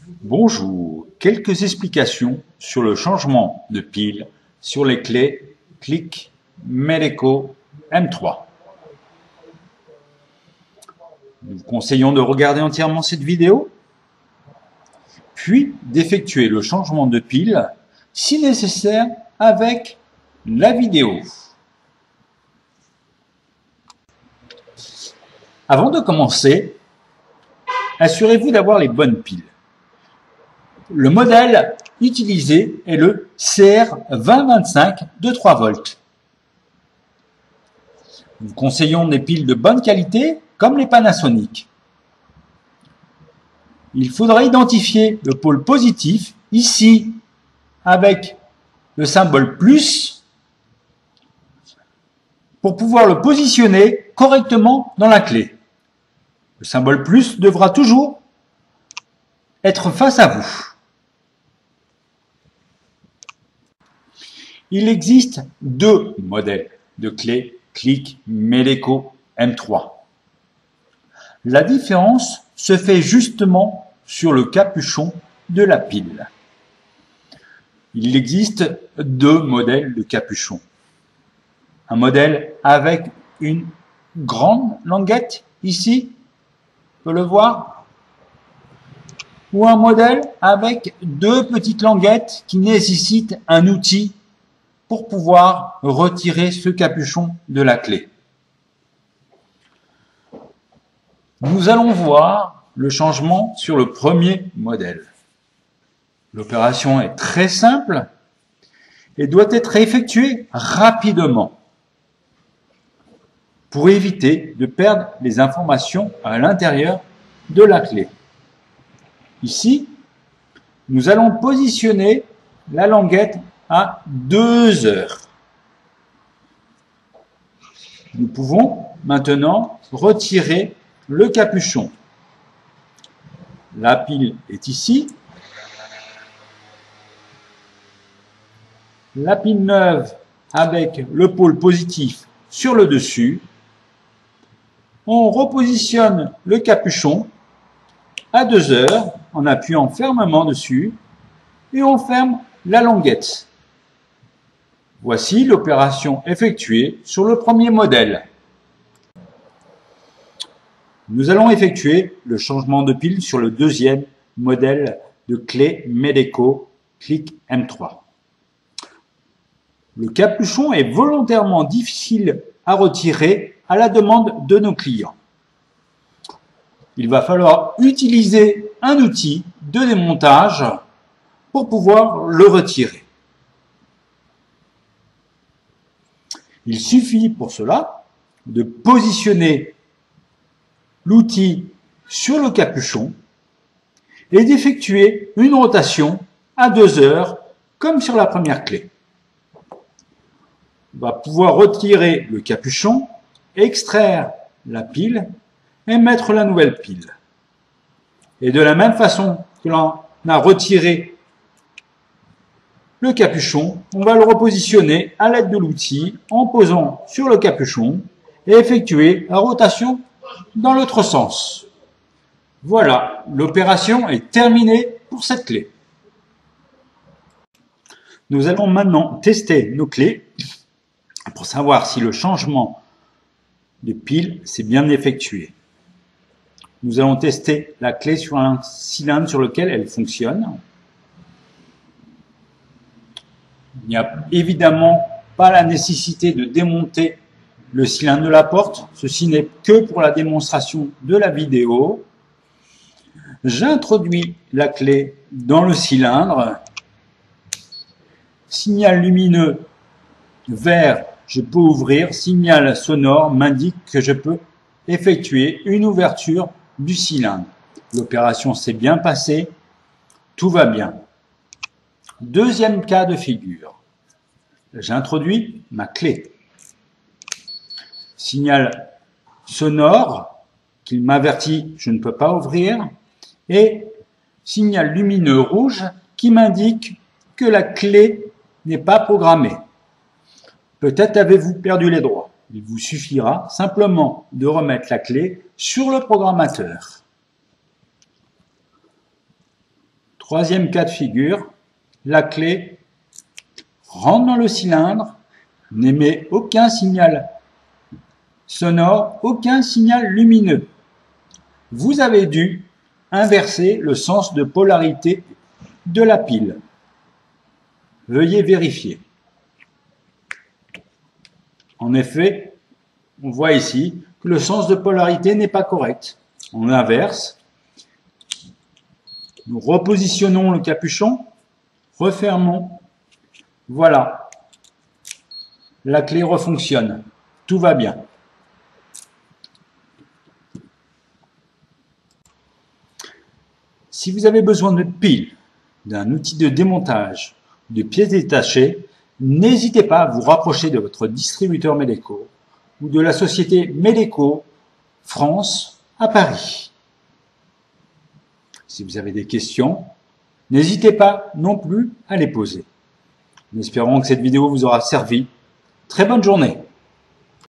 Bonjour, quelques explications sur le changement de pile sur les clés Click Medeco M3. Nous vous conseillons de regarder entièrement cette vidéo, puis d'effectuer le changement de pile si nécessaire avec la vidéo. Avant de commencer, assurez-vous d'avoir les bonnes piles. Le modèle utilisé est le CR2025 de 3 volts. Nous conseillons des piles de bonne qualité comme les Panasonic. Il faudra identifier le pôle positif ici avec le symbole plus pour pouvoir le positionner correctement dans la clé. Le symbole plus devra toujours être face à vous. Il existe deux modèles de clés Click Medeco M3. La différence se fait justement sur le capuchon de la pile. Il existe deux modèles de capuchon. Un modèle avec une grande languette ici, on peut le voir, ou un modèle avec deux petites languettes qui nécessitent un outil pour pouvoir retirer ce capuchon de la clé. Nous allons voir le changement sur le premier modèle. L'opération est très simple et doit être effectuée rapidement pour éviter de perdre les informations à l'intérieur de la clé. Ici, nous allons positionner la languette à 2 heures. Nous pouvons maintenant retirer le capuchon. La pile est ici. La pile neuve avec le pôle positif sur le dessus. On repositionne le capuchon à 2 heures en appuyant fermement dessus et on ferme la languette. Voici l'opération effectuée sur le premier modèle. Nous allons effectuer le changement de pile sur le deuxième modèle de clé Medeco Click M3. Le capuchon est volontairement difficile à retirer à la demande de nos clients. Il va falloir utiliser un outil de démontage pour pouvoir le retirer. Il suffit pour cela de positionner l'outil sur le capuchon et d'effectuer une rotation à 2 heures comme sur la première clé. On va pouvoir retirer le capuchon, extraire la pile et mettre la nouvelle pile. Et de la même façon que l'on a retiré le capuchon, on va le repositionner à l'aide de l'outil en posant sur le capuchon et effectuer la rotation dans l'autre sens. Voilà, l'opération est terminée pour cette clé. Nous allons maintenant tester nos clés pour savoir si le changement de pile s'est bien effectué. Nous allons tester la clé sur un cylindre sur lequel elle fonctionne. Il n'y a évidemment pas la nécessité de démonter le cylindre de la porte. Ceci n'est que pour la démonstration de la vidéo. J'introduis la clé dans le cylindre. Signal lumineux vert, je peux ouvrir. Signal sonore m'indique que je peux effectuer une ouverture du cylindre. L'opération s'est bien passée. Tout va bien. Deuxième cas de figure. J'introduis ma clé. Signal sonore qui m'avertit je ne peux pas ouvrir et signal lumineux rouge qui m'indique que la clé n'est pas programmée. Peut-être avez-vous perdu les droits. Il vous suffira simplement de remettre la clé sur le programmateur. Troisième cas de figure, la clé rentre dans le cylindre, n'émet aucun signal sonore, aucun signal lumineux. Vous avez dû inverser le sens de polarité de la pile. Veuillez vérifier. En effet, on voit ici que le sens de polarité n'est pas correct. On inverse. Nous repositionnons le capuchon, refermons. Voilà. La clé refonctionne. Tout va bien. Si vous avez besoin de piles, d'un outil de démontage, de pièces détachées, n'hésitez pas à vous rapprocher de votre distributeur Meleco ou de la société Meleco France à Paris. Si vous avez des questions, n'hésitez pas non plus à les poser. En espérant que cette vidéo vous aura servi. Très bonne journée.